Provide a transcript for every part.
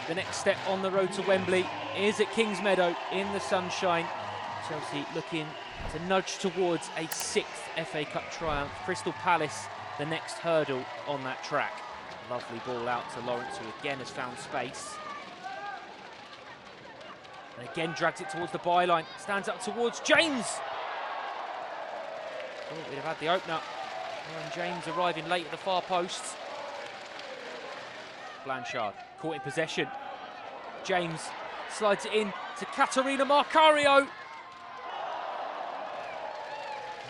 The next step on the road to Wembley is at Kingsmeadow in the sunshine. Chelsea looking to nudge towards a 6th FA Cup triumph. Crystal Palace, the next hurdle on that track. Lovely ball out to Lawrence, who again has found space. And again drags it towards the byline. Stands up towards James. Oh, we'd have had the opener. And James arriving late at the far post. Blanchard caught in possession. James slides it in to Catarina Macario.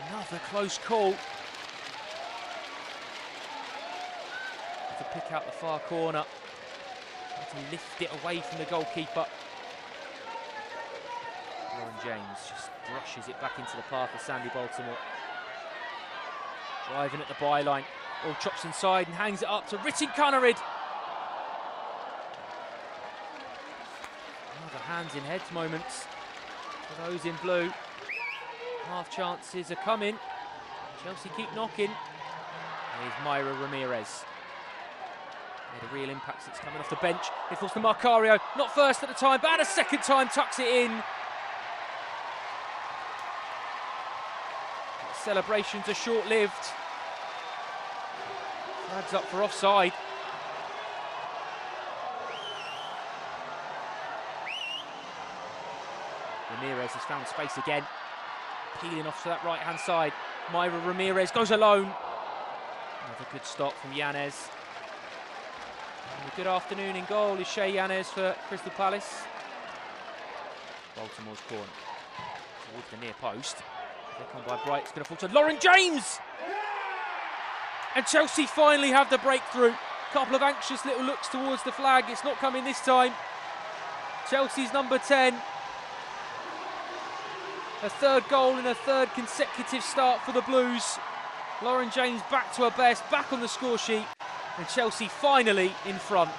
Another close call. To pick out the far corner. Trying to lift it away from the goalkeeper. Lauren James just brushes it back into the path of Sandy Baltimore. Driving at the byline. All chops inside and hangs it up to Ritin Cunnerid. Another hands in heads moments for those in blue. Half chances are coming. Chelsea keep knocking. Here's Mayra Ramirez. Made a real impact since coming off the bench. It falls to Macario. Not first at the time, but at a second time tucks it in. Celebrations are short-lived. Flags up for offside. Ramirez has found space again. Peeling off to that right-hand side. Mayra Ramirez goes alone. Another good stop from Yanez. And a good afternoon in goal is Shea Yanez for Crystal Palace. Baltimore's corner towards the near post. Flick on by Bright, it's going to fall to Lauren James! And Chelsea finally have the breakthrough. Couple of anxious little looks towards the flag. It's not coming this time. Chelsea's number 10. A third goal in a third consecutive start for the Blues. Lauren James back to her best, back on the score sheet. And Chelsea finally in front.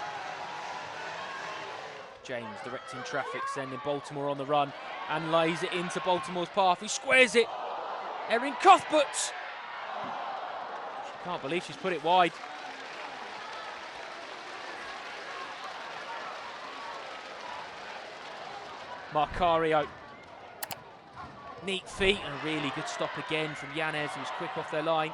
James directing traffic, sending Baltimore on the run. And lays it into Baltimore's path, who squares it. Erin Cuthbert. She can't believe she's put it wide. Macario. Neat feet and a really good stop again from Yanez, who's quick off their line.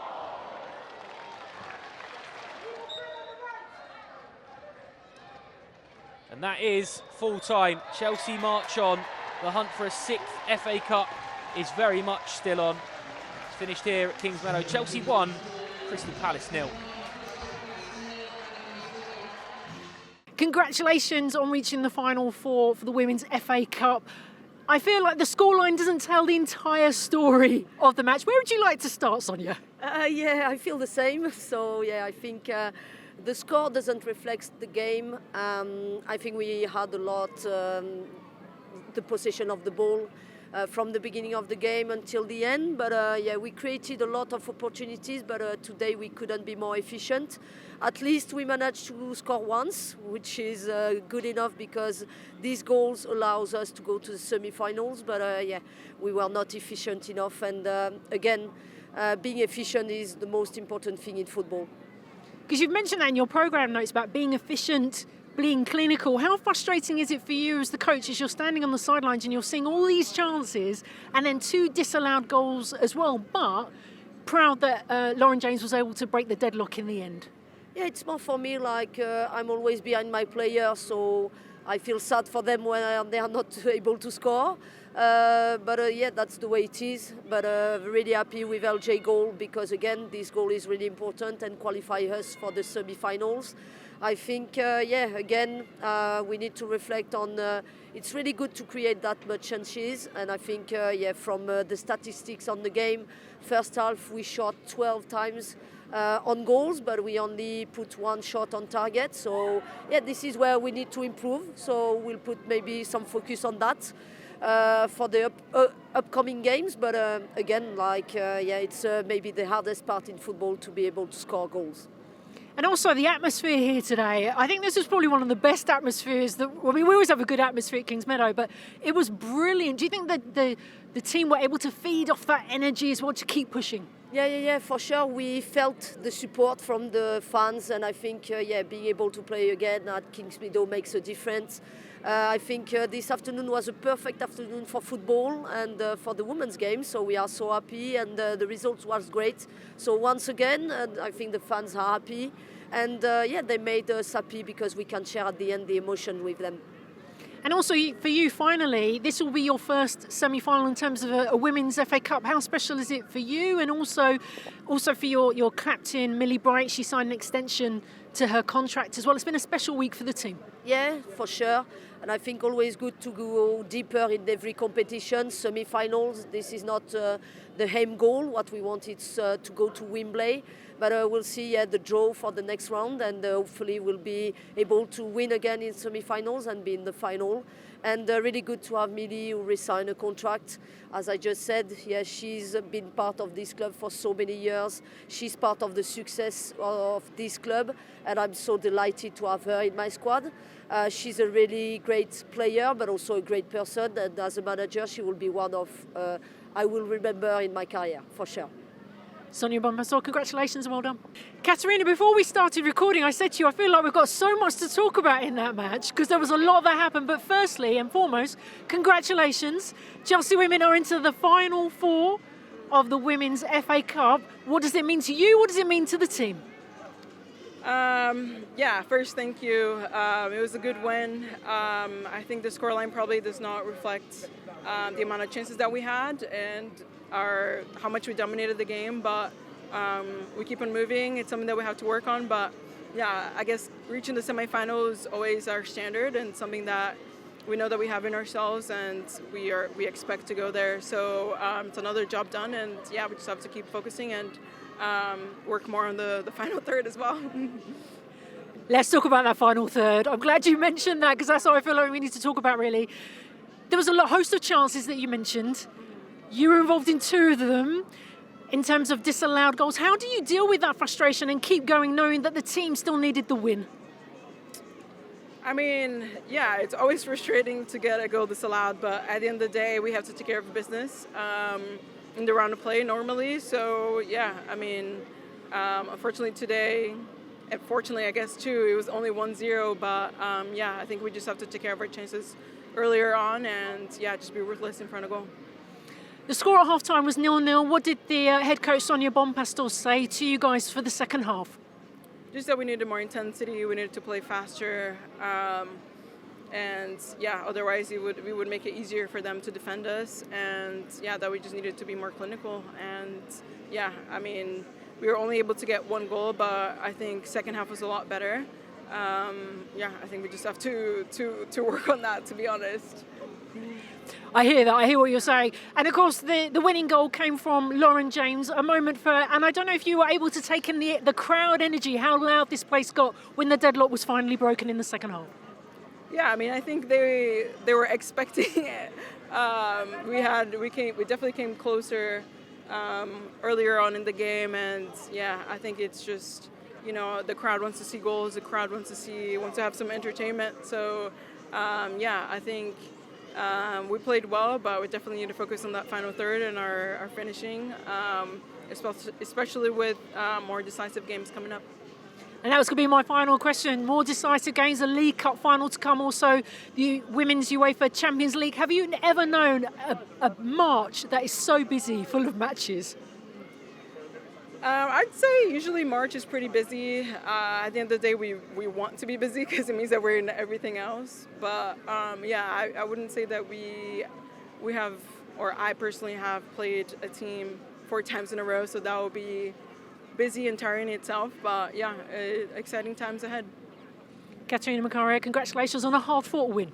And that is full time. Chelsea march on. The hunt for a 6th FA Cup is very much still on. It's finished here at Kingsmeadow. Chelsea 1, Crystal Palace 0. Congratulations on reaching the final four for the Women's FA Cup. I feel like the scoreline doesn't tell the entire story of the match. Where would you like to start, Sonia? Yeah, I feel the same. So, yeah, I think the score doesn't reflect the game. I think we had a lot the possession of the ball from the beginning of the game until the end. But, yeah, we created a lot of opportunities, but today we couldn't be more efficient. At least we managed to score once, which is good enough because these goals allows us to go to the semi-finals. But yeah, we were not efficient enough. And again, being efficient is the most important thing in football. Because you've mentioned that in your programme notes about being efficient, being clinical. How frustrating is it for you as the coach as you're standing on the sidelines and you're seeing all these chances and then 2 disallowed goals as well, but proud that Lauren James was able to break the deadlock in the end? Yeah, it's more for me like I'm always behind my players, so I feel sad for them when they are not able to score. But yeah, that's the way it is. But really happy with LJ goal because again, this goal is really important and qualify us for the semi-finals. I think, yeah, again, we need to reflect on. It's really good to create that much chances, and I think, yeah, from the statistics on the game, first half we shot 12 times. On goals, but we only put 1 shot on target. So yeah, this is where we need to improve. So we'll put maybe some focus on that for the upcoming games. But again, like yeah, it's maybe the hardest part in football to be able to score goals. And also the atmosphere here today. I think this is probably one of the best atmospheres. I mean, we always have a good atmosphere at Kingsmeadow, but it was brilliant. Do you think that the team were able to feed off that energy as well to keep pushing? Yeah, for sure. We felt the support from the fans, and I think, being able to play again at Kingsmeadow makes a difference. I think this afternoon was a perfect afternoon for football and for the women's game, so we are so happy, and the result was great. So once again, I think the fans are happy, and they made us happy because we can share at the end the emotion with them. And also for you, finally, this will be your first semi-final in terms of a women's FA Cup. How special is it for you, and also for your captain, Millie Bright? She signed an extension to her contract as well. It's been a special week for the team. Yeah, for sure. And I think always good to go deeper in every competition. Semi-finals, this is not the aim goal. What we want is to go to Wembley. But we'll see the draw for the next round, and hopefully we'll be able to win again in semi-finals and be in the final. And really good to have Millie, who re-signed a contract. As I just said, she's been part of this club for so many years. She's part of the success of this club, and I'm so delighted to have her in my squad. She's a really great player, but also a great person. And as a manager, she will be one of I will remember in my career, for sure. Sonia Bompastor, congratulations and well done. Catarina, before we started recording, I said to you, I feel like we've got so much to talk about in that match because there was a lot that happened. But firstly and foremost, congratulations. Chelsea women are into the final four of the Women's FA Cup. What does it mean to you? What does it mean to the team? First, thank you. It was a good win. I think the scoreline probably does not reflect the amount of chances that we had and how much we dominated the game, but we keep on moving. It's something that we have to work on, but I guess reaching the semifinals is always our standard and something that we know that we have in ourselves, and we expect to go there. So it's another job done, and we just have to keep focusing and work more on the final third as well. Let's talk about that final third. I'm glad you mentioned that because that's what I feel like we need to talk about, really. There was a host of chances that you mentioned. You were involved in two of them in terms of disallowed goals. How do you deal with that frustration and keep going knowing that the team still needed the win? I mean, it's always frustrating to get a goal disallowed, but at the end of the day, we have to take care of business in the round of play normally. So, unfortunately today, and fortunately, I guess, too, it was only 1-0, but I think we just have to take care of our chances earlier on and, just be ruthless in front of goal. The score at half-time was 0-0. What did the head coach, Sonia Bompastor, say to you guys for the second half? Just that we needed more intensity, we needed to play faster, otherwise we would make it easier for them to defend us, and that we just needed to be more clinical. And we were only able to get one goal, but I think second half was a lot better. I think we just have to work on that, to be honest. I hear that. I hear what you're saying. And of course, the winning goal came from Lauren James. A moment and I don't know if you were able to take in the crowd energy, how loud this place got when the deadlock was finally broken in the second half. I think they were expecting it. We definitely came closer earlier on in the game, and I think it's just, the crowd wants to see goals, the crowd wants to have some entertainment. So I think we played well, but we definitely need to focus on that final third and our finishing, especially with more decisive games coming up. And that was going to be my final question. More decisive games, a League Cup final to come, also the Women's UEFA Champions League. Have you ever known a March that is so busy, full of matches? I'd say usually March is pretty busy. At the end of the day, we want to be busy because it means that we're in everything else. But I wouldn't say that we have, or I personally have played a team 4 times in a row, so that will be busy and tiring in itself. But exciting times ahead. Catarina Macario, congratulations on a hard-fought win.